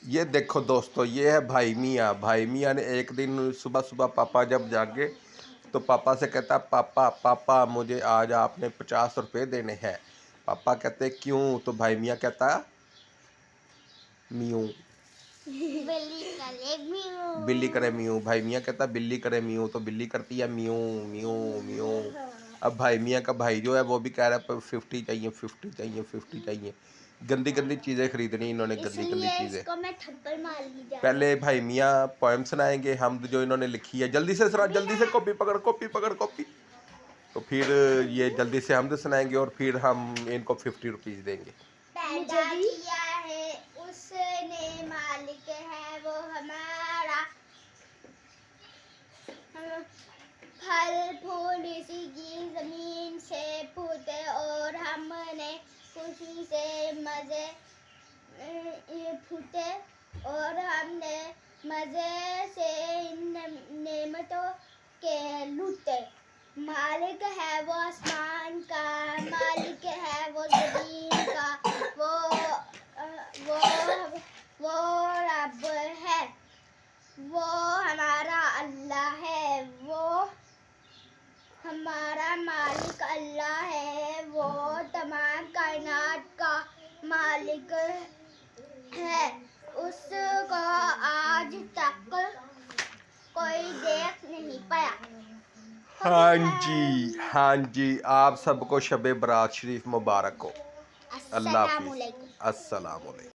ये देखो दोस्तों, ये है भाई मियाँ। भाई मियाँ ने एक दिन सुबह सुबह पापा जब जागे तो पापा से कहता, पापा पापा मुझे आज आपने 50 रुपये देने हैं। पापा कहते क्यों? तो भाई मियाँ कहता म्यूँ। बिल्ली करे म्यू। बिल्ली करे म्यूँ। भाई मियाँ कहता बिल्ली करे म्यूँ, तो बिल्ली करती है म्यूँ म्यूँ म्यूँ। अब भाई मियाँ का भाई जो है वो भी कह रहा है 50 चाहिए, 50 चाहिए, 50 चाहिए। गंदी गंदी चीज़ें खरीदनी इन्होंने, गंदी गंदी इसलिए चीज़ें। इसको मैं थप्पड़ मार ली जा। पहले भाई मियाँ पोएम सुनाएंगे हम जो इन्होंने लिखी है। जल्दी से सुना, जल्दी से कॉपी पकड़, कॉपी पकड़, कॉपी। तो फिर ये जल्दी से हम सुनाएंगे और फिर हम इनको 50 रुपीज़ देंगे। पैदा किया है उसने, मालिक है वो हमारा। फल फूल इसी की जमीन से फूटे और हमने खुशी से मजे फूटे और हमने मजे से इन नेमतों के लूटे। मालिक है वो आसमान का, मालिक है वो जमीन का, वो रब है, वो हमारा अल्लाह है, वो हमारा मालिक अल्लाह है, वो तमाम कायनात का मालिक है। उसको आज तक कोई देख नहीं पाया। हाँ जी, हाँ जी, आप सबको शब बारात शरीफ मुबारक हो। अल्लाह हाफिज़। अस्सलाम वालेकुम।